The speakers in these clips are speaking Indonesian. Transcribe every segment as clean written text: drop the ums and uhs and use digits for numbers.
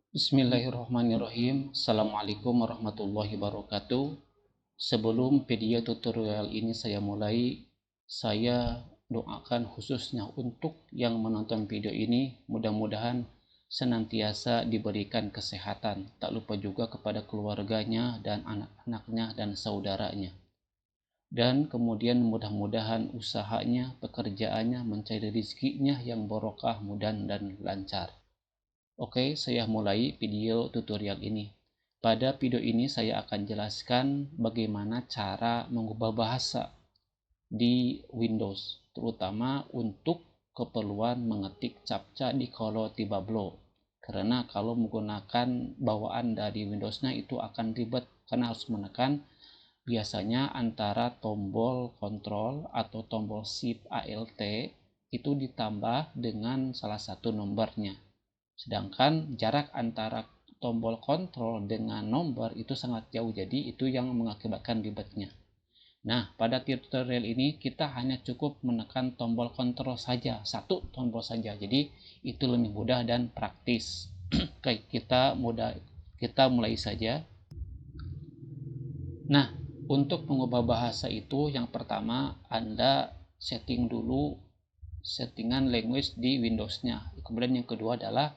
Bismillahirrahmanirrahim. Assalamualaikum warahmatullahi wabarakatuh. Sebelum video tutorial ini saya mulai, saya doakan khususnya untuk yang menonton video ini, mudah-mudahan senantiasa diberikan kesehatan. Tak lupa juga kepada keluarganya dan anak-anaknya dan saudaranya. Dan kemudian mudah-mudahan usahanya, pekerjaannya mencari rezekinya yang barokah, mudah dan lancar. Oke, saya mulai video tutorial ini. Pada video ini saya akan jelaskan bagaimana cara mengubah bahasa di Windows, terutama untuk keperluan mengetik captcha di Call of Tableau. Karena kalau menggunakan bawaan dari Windows-nya itu akan ribet karena harus menekan biasanya antara tombol Ctrl atau tombol Shift Alt itu ditambah dengan salah satu nomornya. Sedangkan jarak antara tombol kontrol dengan nomor itu sangat jauh, jadi itu yang mengakibatkan ribetnya. Nah, pada tutorial ini kita hanya cukup menekan tombol kontrol saja, satu tombol saja. Jadi itu lebih mudah dan praktis. Oke, kita mulai saja. Nah, untuk mengubah bahasa itu yang pertama Anda setting dulu settingan language di Windows-nya. Kemudian yang kedua adalah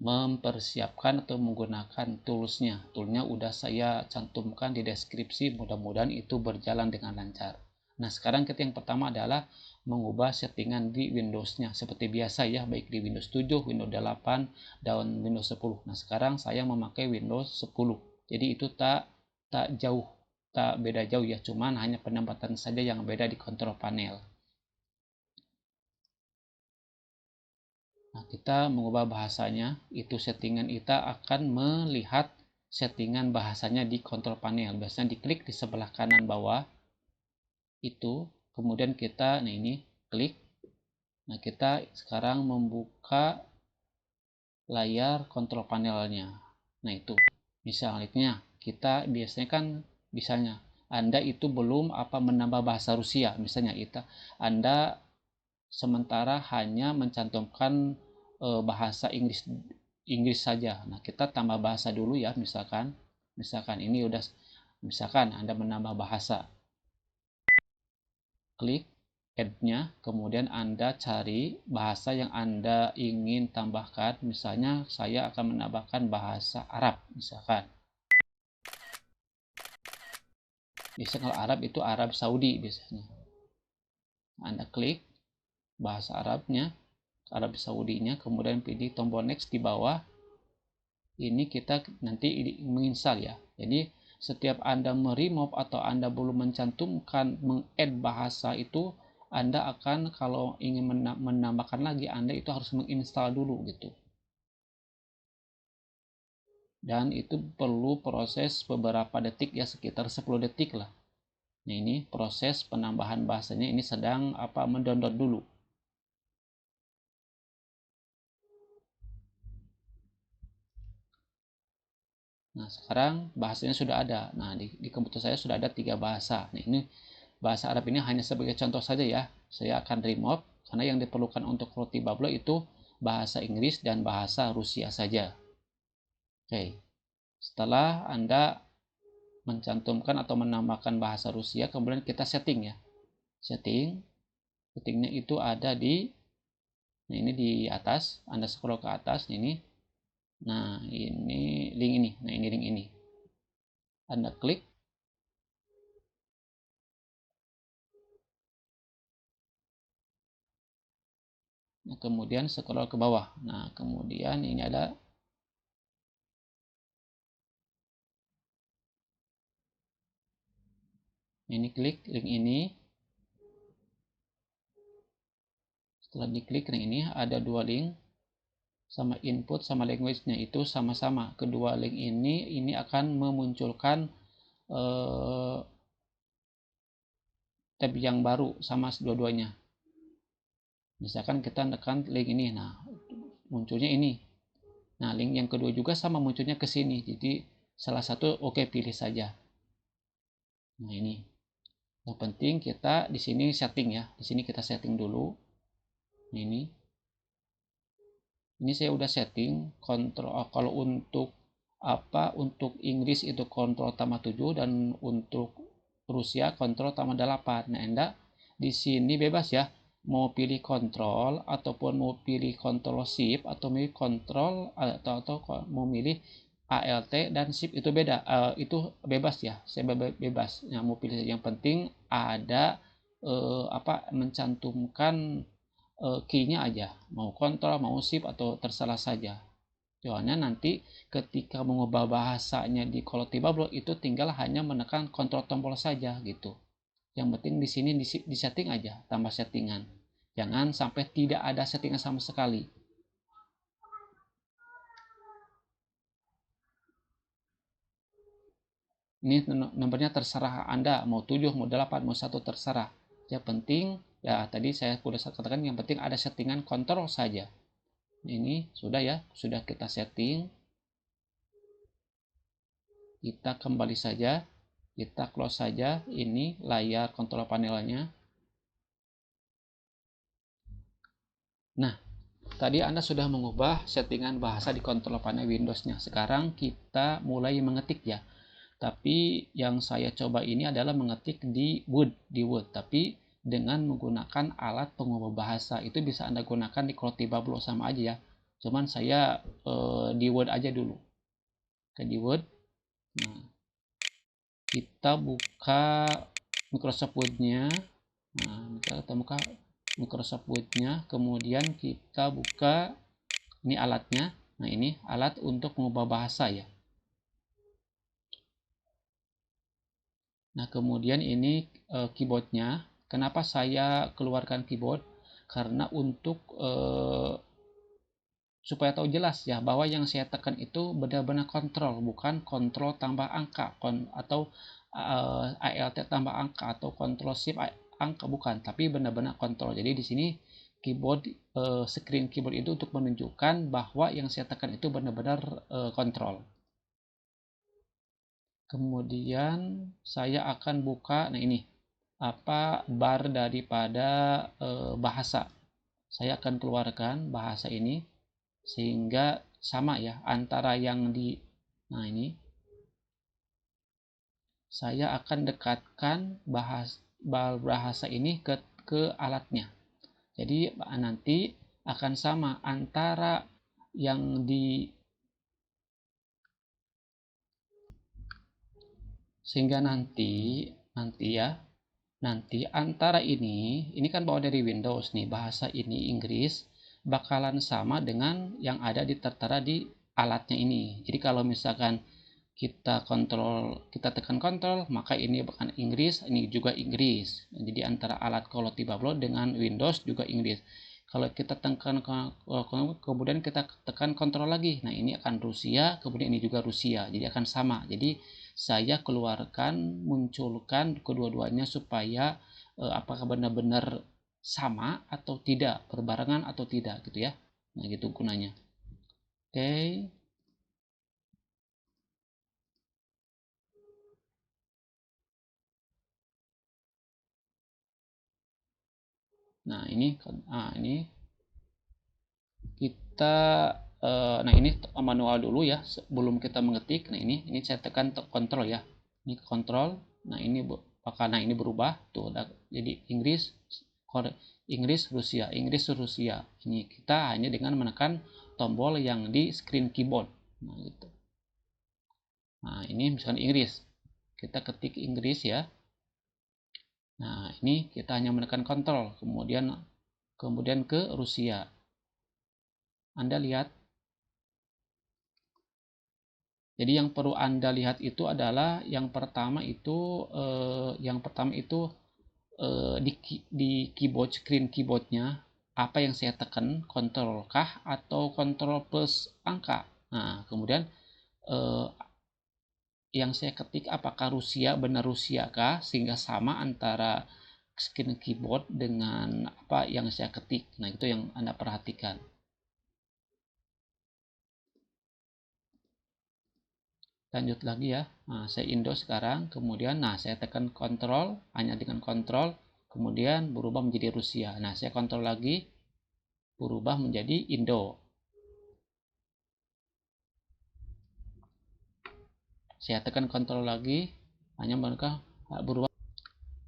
mempersiapkan atau menggunakan toolsnya. Toolnya udah saya cantumkan di deskripsi, mudah-mudahan itu berjalan dengan lancar. Nah, sekarang kita yang pertama adalah mengubah settingan di Windows-nya seperti biasa ya, baik di Windows 7, Windows 8, dan Windows 10. Nah, sekarang saya memakai Windows 10. Jadi itu tak beda jauh ya, cuman hanya penempatan saja yang beda di kontrol panel. Nah, kita mengubah bahasanya, itu settingan kita akan melihat settingan bahasanya di kontrol panel. Biasanya diklik di sebelah kanan bawah itu, kemudian kita, nah ini klik. Nah, kita sekarang membuka layar kontrol panelnya. Nah, itu. Misalnya kita biasanya kan misalnya Anda itu belum menambah bahasa Rusia, misalnya itu Anda sementara hanya mencantumkan bahasa Inggris saja. Nah, kita tambah bahasa dulu ya, misalkan ini udah, misalkan Anda menambah bahasa, klik add-nya, kemudian Anda cari bahasa yang Anda ingin tambahkan. Misalnya saya akan menambahkan bahasa Arab, misalkan. Biasanya kalau Arab itu Arab Saudi biasanya. Anda klik bahasa Arabnya, Arab Saudinya, kemudian pilih tombol next di bawah. Ini kita nanti menginstal ya. Jadi setiap Anda meremove atau Anda belum mencantumkan meng-add bahasa itu, Anda akan kalau ingin menambahkan lagi, Anda itu harus menginstal dulu gitu. Dan itu perlu proses beberapa detik ya, sekitar 10 detik lah. Nah, ini proses penambahan bahasanya ini sedang mendownload dulu. Nah, sekarang bahasanya sudah ada. Nah, di komputer saya sudah ada 3 bahasa. Nah, ini bahasa Arab ini hanya sebagai contoh saja ya. Saya akan remove karena yang diperlukan untuk roti Bablo itu bahasa Inggris dan bahasa Rusia saja. Oke. Setelah Anda mencantumkan atau menambahkan bahasa Rusia, kemudian kita setting ya. Settingnya itu ada di, nah ini di atas, Anda scroll ke atas ini. Nah, ini link ini. Nah, ini link ini. Anda klik. Nah, kemudian scroll ke bawah. Nah, kemudian ini ada ini, klik link ini. Setelah diklik link ini ada 2 link sama input sama language-nya itu sama-sama. Kedua link ini akan memunculkan tab yang baru sama dua-duanya. Misalkan kita tekan link ini, nah munculnya ini. Nah, link yang kedua juga sama munculnya ke sini. Jadi salah satu oke, pilih saja. Nah, ini. Yang penting kita di sini setting ya. Di sini kita setting dulu. Nah, ini. Ini saya udah setting kontrol, kalau untuk untuk Inggris itu kontrol tambah 7 dan untuk Rusia kontrol tambah 8. Nah, Anda di sini bebas ya, mau pilih kontrol ataupun mau pilih kontrol shift atau milih kontrol atau mau milih ALT dan shift itu beda. Itu bebas ya, saya bebas. Nah, mau pilih yang penting ada mencantumkan key-nya aja, mau kontrol, mau shift atau terserah saja. Soalnya nanti ketika mengubah bahasanya di Kolotibablo itu tinggal hanya menekan kontrol tombol saja gitu. Yang penting di sini di setting aja, tambah settingan. Jangan sampai tidak ada settingan sama sekali. Ini nomornya terserah Anda, mau 7, mau 8, mau 1 terserah. Yang penting ya tadi saya sudah katakan yang penting ada settingan kontrol saja. Ini sudah ya, sudah kita setting. Kita kembali saja, kita close saja ini layar kontrol panelnya. Nah, tadi Anda sudah mengubah settingan bahasa di kontrol panel Windows-nya. Sekarang kita mulai mengetik ya. Tapi yang saya coba ini adalah mengetik di Word, tapi dengan menggunakan alat pengubah bahasa. Itu bisa Anda gunakan di Kolotibablo sama aja ya. Cuman saya di Word aja dulu. Ke di Word. Nah, kita buka Microsoft Word-nya. Nah, kita buka Microsoft Word-nya, kemudian kita buka ini alatnya. Nah, ini alat untuk mengubah bahasa ya. Nah, kemudian ini keyboardnya. Kenapa saya keluarkan keyboard? Karena untuk supaya tahu jelas ya bahwa yang saya tekan itu benar-benar kontrol, bukan kontrol tambah angka atau ALT tambah angka atau kontrol shift angka, bukan, tapi benar-benar kontrol. Jadi di sini keyboard screen keyboard itu untuk menunjukkan bahwa yang saya tekan itu benar-benar kontrol. Kemudian saya akan buka, nah ini bar daripada bahasa. Saya akan keluarkan bahasa ini sehingga sama ya antara yang di, nah ini saya akan dekatkan bahasa ini ke alatnya. Jadi nanti akan sama antara yang di, sehingga nanti antara ini kan bawa dari Windows nih, bahasa ini Inggris bakalan sama dengan yang ada tertera di alatnya ini. Jadi kalau misalkan kita tekan kontrol, maka ini bahkan Inggris, ini juga Inggris. Jadi antara alat Kolotibablo dengan Windows juga Inggris. Kalau kita tekan kemudian kita tekan kontrol lagi, nah ini akan Rusia, kemudian ini juga Rusia, jadi akan sama. Jadi saya keluarkan, munculkan kedua-duanya supaya apakah benar-benar sama atau tidak, berbarengan atau tidak gitu ya. Nah gitu gunanya. Oke. Nah ini kita nah ini manual dulu ya sebelum kita mengetik. Nah ini saya tekan kontrol ya, ini kontrol. Nah ini karena ini berubah tuh jadi Inggris Rusia. Ini kita hanya dengan menekan tombol yang di screen keyboard. Nah gitu. Nah ini misalkan Inggris, kita ketik Inggris ya. Nah ini kita hanya menekan kontrol, kemudian ke Rusia. Anda lihat. Jadi yang perlu Anda lihat itu adalah yang pertama itu di keyboard, screen keyboardnya apa yang saya tekan, kontrol kah atau kontrol plus angka. Nah kemudian eh, yang saya ketik apakah Rusia, benar Rusia kah, sehingga sama antara screen keyboard dengan apa yang saya ketik. Nah itu yang Anda perhatikan. Lanjut lagi ya. Nah, saya Indo sekarang, kemudian saya tekan kontrol, hanya dengan kontrol, kemudian berubah menjadi Rusia. Nah, saya kontrol lagi, berubah menjadi Indo. Saya tekan kontrol lagi, hanya mereka berubah.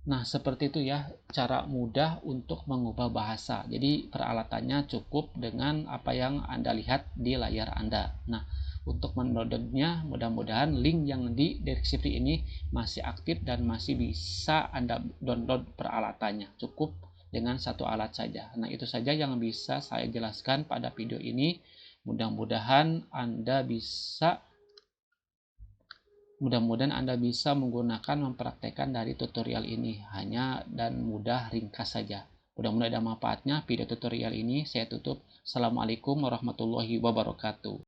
Nah, seperti itu ya cara mudah untuk mengubah bahasa. Jadi peralatannya cukup dengan apa yang Anda lihat di layar Anda. Nah, untuk mendownloadnya mudah-mudahan link yang di deskripsi ini masih aktif dan masih bisa Anda download peralatannya. Cukup dengan satu alat saja. Nah, itu saja yang bisa saya jelaskan pada video ini. Mudah-mudahan Anda bisa menggunakan mempraktekkan dari tutorial ini hanya dan mudah ringkas saja. Mudah-mudahan ada manfaatnya video tutorial ini. Saya tutup. Assalamualaikum warahmatullahi wabarakatuh.